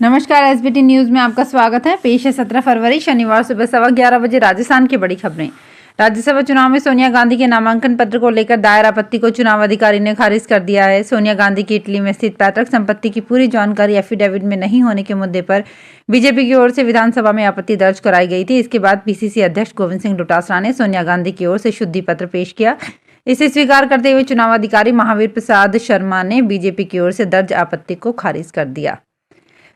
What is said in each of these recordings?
नमस्कार, SBT news में आपका स्वागत है। पेश है 17 फरवरी शनिवार सुबह 11:15 बजे राजस्थान की बड़ी खबरें। राज्यसभा चुनाव में सोनिया गांधी के नामांकन पत्र को लेकर दायर आपत्ति को चुनाव अधिकारी ने खारिज कर दिया है। सोनिया गांधी की इटली में स्थित पैतृक संपत्ति की पूरी जानकारी एफिडेविट में नहीं होने के मुद्दे पर बीजेपी की ओर से विधानसभा में आपत्ति दर्ज कराई गई थी। इसके बाद पीसीसी अध्यक्ष गोविंद सिंह डोटासरा ने सोनिया गांधी की ओर से शुद्धि पत्र पेश किया। इसे स्वीकार करते हुए चुनाव अधिकारी महावीर प्रसाद शर्मा ने बीजेपी की ओर से दर्ज आपत्ति को खारिज कर दिया।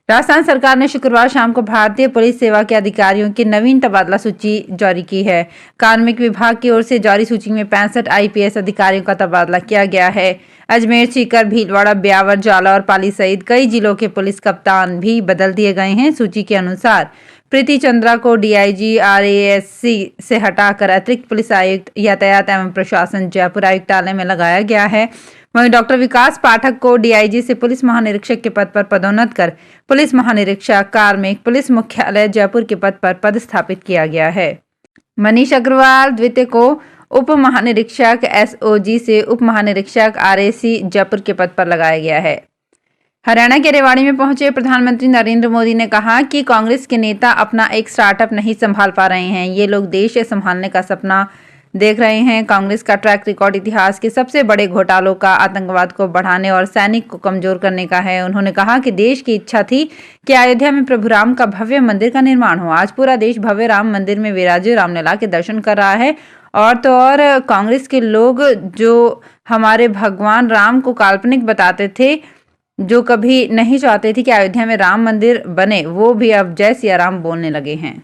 राजस्थान सरकार ने शुक्रवार शाम को भारतीय पुलिस सेवा के अधिकारियों की नवीन तबादला सूची जारी की है। कार्मिक विभाग की ओर से जारी सूची में 65 आईपीएस अधिकारियों का तबादला किया गया है। अजमेर, सीकर, भीलवाड़ा, ब्यावर, जाला और पाली सहित कई जिलों के पुलिस कप्तान भी बदल दिए गए हैं। सूची के अनुसार प्रीति चंद्रा को डीआईजी आरएएससी से हटाकर अतिरिक्त पुलिस आयुक्त यातायात एवं प्रशासन जयपुर आयुक्तालय में लगाया गया है। वहीं डॉक्टर विकास पाठक को डीआईजी से पुलिस महानिरीक्षक के पद पर पदोन्नत कर पुलिस महानिरीक्षक कार्मिक पुलिस मुख्यालय जयपुर के पद पर पदस्थापित किया गया है। मनीष अग्रवाल द्वितीय को उप महानिरीक्षक एसओजी से उप महानिरीक्षक आरएसी जयपुर के पद पर लगाया गया है। हरियाणा के रेवाड़ी में पहुंचे प्रधानमंत्री नरेंद्र मोदी ने कहा कि कांग्रेस के नेता अपना एक स्टार्टअप नहीं संभाल पा रहे हैं। ये लोग देश संभालने का सपना देख रहे हैं। कांग्रेस का ट्रैक रिकॉर्ड इतिहास के सबसे बड़े घोटालों का, आतंकवाद को बढ़ाने और सैनिक को कमजोर करने का है। उन्होंने कहा कि देश की इच्छा थी कि अयोध्या में प्रभु राम का भव्य मंदिर का निर्माण हो। आज पूरा देश भव्य राम मंदिर में विराजे रामलला के दर्शन कर रहा है। और तो और कांग्रेस के लोग जो हमारे भगवान राम को काल्पनिक बताते थे, जो कभी नहीं चाहते थे कि अयोध्या में राम मंदिर बने, वो भी अब जय सिया राम बोलने लगे हैं।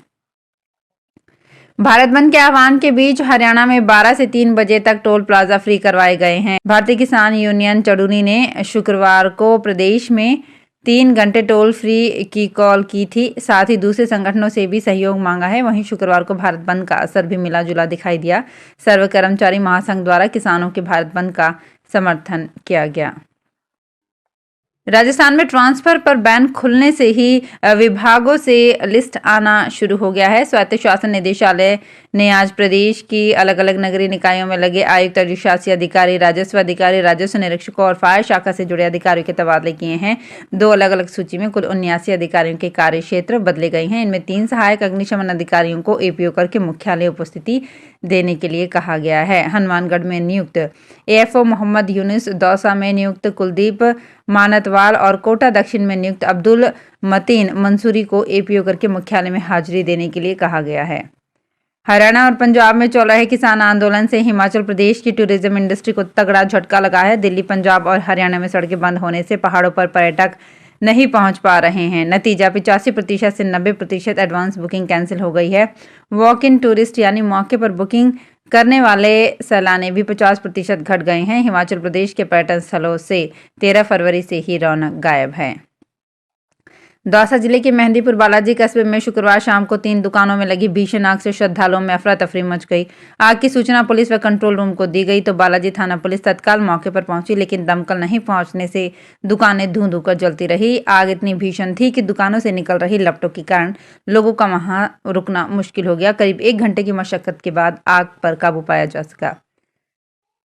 भारत बंद के आह्वान के बीच हरियाणा में 12 से 3 बजे तक टोल प्लाजा फ्री करवाए गए हैं। भारतीय किसान यूनियन चडूनी ने शुक्रवार को प्रदेश में 3 घंटे टोल फ्री की कॉल की थी। साथ ही दूसरे संगठनों से भी सहयोग मांगा है। वहीं शुक्रवार को भारत बंद का असर भी मिला जुला दिखाई दिया। सर्व कर्मचारी महासंघ द्वारा किसानों के भारत बंद का समर्थन किया गया। राजस्थान में ट्रांसफर पर बैन खुलने से ही विभागों से लिस्ट आना शुरू हो गया है। स्वायत्त शासन निदेशालय ने आज प्रदेश की अलग अलग नगरीय निकायों में लगे आयुक्त, अधिशासी अधिकारी, राजस्व निरीक्षकों और फायर शाखा से जुड़े अधिकारियों के तबादले किए हैं। 2 अलग अलग सूची में कुल 79 अधिकारियों के कार्य क्षेत्र बदले गए हैं। इनमें 3 सहायक अग्निशमन अधिकारियों को एपीओ करके मुख्यालय उपस्थिति देने के लिए कहा गया है। हनुमानगढ़ में नियुक्त एएफओ मोहम्मद यूनुस, दौसा में नियुक्त कुलदीप मानतवाल और कोटा दक्षिण में नियुक्त अब्दुल मतीन मंसूरी को एपीओ करके मुख्यालय में हाजिरी देने के लिए कहा गया है। हरियाणा और पंजाब में चल रहे किसान आंदोलन से हिमाचल प्रदेश की टूरिज्म इंडस्ट्री को तगड़ा झटका लगा है। दिल्ली, पंजाब और हरियाणा में सड़कें बंद होने से पहाड़ों पर पर्यटक नहीं पहुंच पा रहे हैं। नतीजा 85% से 90% एडवांस बुकिंग कैंसिल हो गई है। वॉक इन टूरिस्ट यानी मौके पर बुकिंग करने वाले सैलानी भी 50% घट गए हैं। हिमाचल प्रदेश के पर्यटन स्थलों से 13 फरवरी से ही रौनक गायब है। दौसा जिले के मेहंदीपुर बालाजी कस्बे में शुक्रवार शाम को 3 दुकानों में लगी भीषण आग से श्रद्धालुओं में अफरा तफरी मच गई। आग की सूचना पुलिस व कंट्रोल रूम को दी गई तो बालाजी थाना पुलिस तत्काल मौके पर पहुंची, लेकिन दमकल नहीं पहुंचने से दुकानें धूं धूं कर जलती रही। आग इतनी भीषण थी कि दुकानों से निकल रही लपटों के कारण लोगों का वहां रुकना मुश्किल हो गया। करीब 1 घंटे की मशक्कत के बाद आग पर काबू पाया जा सका।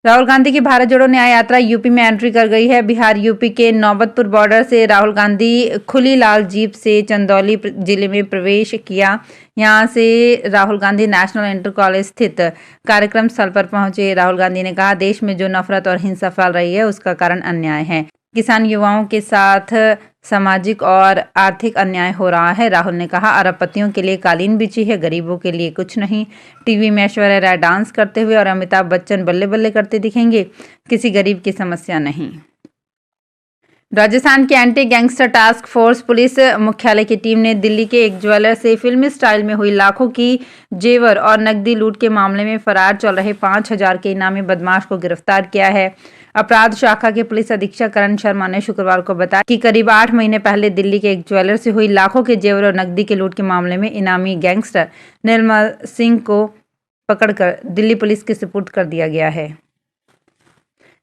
राहुल गांधी की भारत जोड़ो न्याय यात्रा यूपी में एंट्री कर गई है। बिहार यूपी के नौबतपुर बॉर्डर से राहुल गांधी खुली लाल जीप से चंदौली जिले में प्रवेश किया। यहां से Rahul Gandhi national inter college स्थित कार्यक्रम स्थल पर पहुंचे। राहुल गांधी ने कहा, देश में जो नफरत और हिंसा फैल रही है उसका कारण अन्याय है। किसान युवाओं के साथ सामाजिक और आर्थिक अन्याय हो रहा है। राहुल ने कहा, अरबपतियों के लिए कालीन बिछी है, गरीबों के लिए कुछ नहीं। टीवी में ऐश्वर्या राय डांस करते हुए और अमिताभ बच्चन बल्ले बल्ले करते दिखेंगे, किसी गरीब की समस्या नहीं। राजस्थान की anti gangster task force police मुख्यालय की टीम ने दिल्ली के एक ज्वेलर से फिल्मी स्टाइल में हुई लाखों की जेवर और नकदी लूट के मामले में फरार चल रहे 5,000 के इनामी बदमाश को गिरफ्तार किया है। अपराध शाखा के पुलिस अधीक्षक करण शर्मा ने शुक्रवार को बताया कि करीब 8 महीने पहले दिल्ली के एक ज्वेलर से हुई लाखों के जेवर और नकदी के लूट के मामले में इनामी गैंगस्टर निर्मल सिंह को पकड़कर दिल्ली पुलिस के सुपुर्द कर दिया गया है।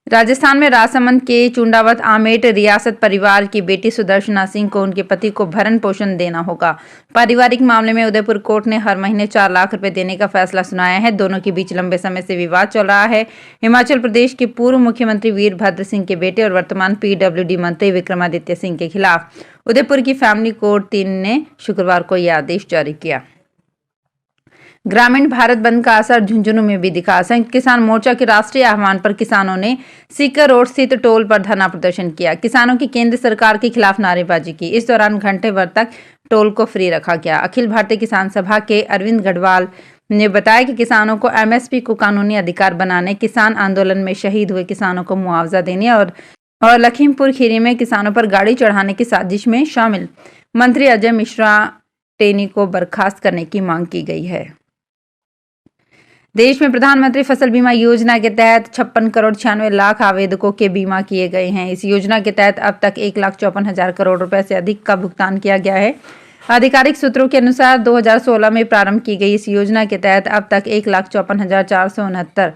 राजस्थान में राजसमंद के चुंडावत आमेट रियासत परिवार की बेटी सुदर्शना सिंह को उनके पति को भरण पोषण देना होगा। पारिवारिक मामले में उदयपुर कोर्ट ने हर महीने 4 लाख रुपए देने का फैसला सुनाया है। दोनों के बीच लंबे समय से विवाद चल रहा है। हिमाचल प्रदेश के पूर्व मुख्यमंत्री वीरभद्र सिंह के बेटे और वर्तमान पीडब्ल्यूडी मंत्री विक्रमादित्य सिंह के खिलाफ उदयपुर की फैमिली कोर्ट 3 ने शुक्रवार को यह आदेश जारी किया। ग्रामीण भारत बंद का असर झुंझुनू में भी दिखा। संयुक्त किसान मोर्चा के राष्ट्रीय आह्वान पर किसानों ने सीकर रोड स्थित टोल पर धरना प्रदर्शन किया। किसानों की केंद्र सरकार के खिलाफ नारेबाजी की। इस दौरान घंटे भर तक टोल को फ्री रखा गया। अखिल भारतीय किसान सभा के अरविंद गढ़वाल ने बताया कि किसानों को एमएसपी को कानूनी अधिकार बनाने, किसान आंदोलन में शहीद हुए किसानों को मुआवजा देने और लखीमपुर खीरी में किसानों पर गाड़ी चढ़ाने की साजिश में शामिल मंत्री अजय मिश्रा टेनी को बर्खास्त करने की मांग की गई है। देश में प्रधानमंत्री फसल बीमा योजना के तहत 56 करोड़ 96 लाख आवेदकों के बीमा किए गए हैं। इस योजना के तहत अब तक 1,54,000 करोड़ रुपए से अधिक का भुगतान किया गया है। आधिकारिक सूत्रों के अनुसार 2016 में प्रारंभ की गई इस योजना के तहत अब तक 1,54,469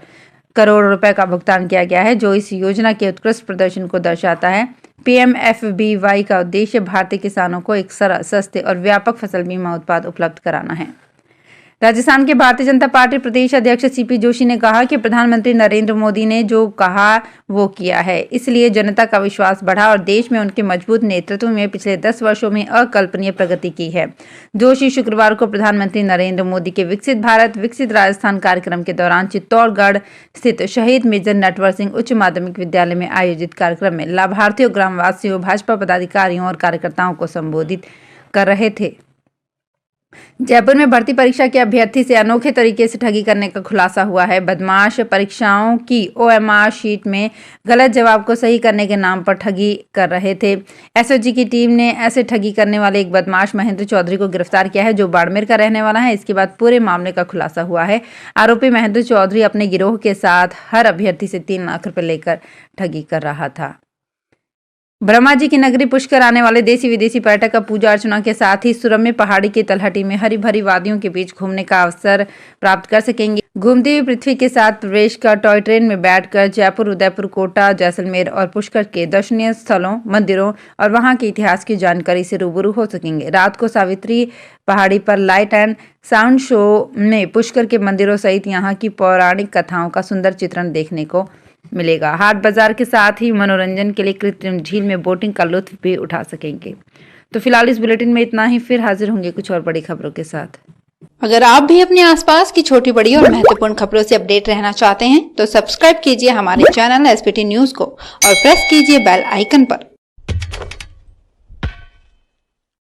करोड़ रुपए का भुगतान किया गया है, जो इस योजना के उत्कृष्ट प्रदर्शन को दर्शाता है। पीएमएफबीवाई का उद्देश्य भारतीय किसानों को एक सरल, सस्ते और व्यापक फसल बीमा उत्पाद उपलब्ध कराना है। राजस्थान के भारतीय जनता पार्टी प्रदेश अध्यक्ष सीपी जोशी ने कहा कि प्रधानमंत्री नरेंद्र मोदी ने जो कहा वो किया है, इसलिए जनता का विश्वास बढ़ा और देश में उनके मजबूत नेतृत्व में पिछले 10 वर्षों में अकल्पनीय प्रगति की है। जोशी शुक्रवार को प्रधानमंत्री नरेंद्र मोदी के विकसित भारत विकसित राजस्थान कार्यक्रम के दौरान चित्तौड़गढ़ स्थित शहीद मेजर नटवर सिंह उच्च माध्यमिक विद्यालय में आयोजित कार्यक्रम में लाभार्थियों, ग्रामवासियों, भाजपा पदाधिकारियों और कार्यकर्ताओं को संबोधित कर रहे थे। जयपुर में भर्ती परीक्षा के अभ्यर्थी से अनोखे तरीके से ठगी करने का खुलासा हुआ है। बदमाश परीक्षाओं की ओएमआर शीट में गलत जवाब को सही करने के नाम पर ठगी कर रहे थे। एसओजी की टीम ने ऐसे ठगी करने वाले एक बदमाश महेंद्र चौधरी को गिरफ्तार किया है, जो बाड़मेर का रहने वाला है। इसके बाद पूरे मामले का खुलासा हुआ है। आरोपी महेंद्र चौधरी अपने गिरोह के साथ हर अभ्यर्थी से 3 लाख रुपए लेकर ठगी कर रहा था। ब्रह्मा जी की नगरी पुष्कर आने वाले देसी विदेशी पर्यटक अब पूजा अर्चना के साथ ही सुरम्य पहाड़ी की तलहटी में हरी भरी वादियों के बीच घूमने का अवसर प्राप्त कर सकेंगे। घूमती हुई पृथ्वी के साथ प्रवेश कर टॉय ट्रेन में बैठकर जयपुर, उदयपुर, कोटा, जैसलमेर और पुष्कर के दर्शनीय स्थलों, मंदिरों और वहां के इतिहास की जानकारी से रूबरू हो सकेंगे। रात को सावित्री पहाड़ी पर लाइट एंड साउंड शो में पुष्कर के मंदिरों सहित यहाँ की पौराणिक कथाओं का सुंदर चित्रण देखने को मिलेगा। हाट बाजार के साथ ही मनोरंजन के लिए कृत्रिम झील में बोटिंग का लुत्फ भी उठा सकेंगे। तो फिलहाल इस बुलेटिन में इतना ही, फिर हाजिर होंगे कुछ और बड़ी खबरों के साथ। अगर आप भी अपने आसपास की छोटी बड़ी और महत्वपूर्ण खबरों से अपडेट रहना चाहते हैं तो सब्सक्राइब कीजिए हमारे चैनल एसपीटी न्यूज को और प्रेस कीजिए बेल आइकन पर।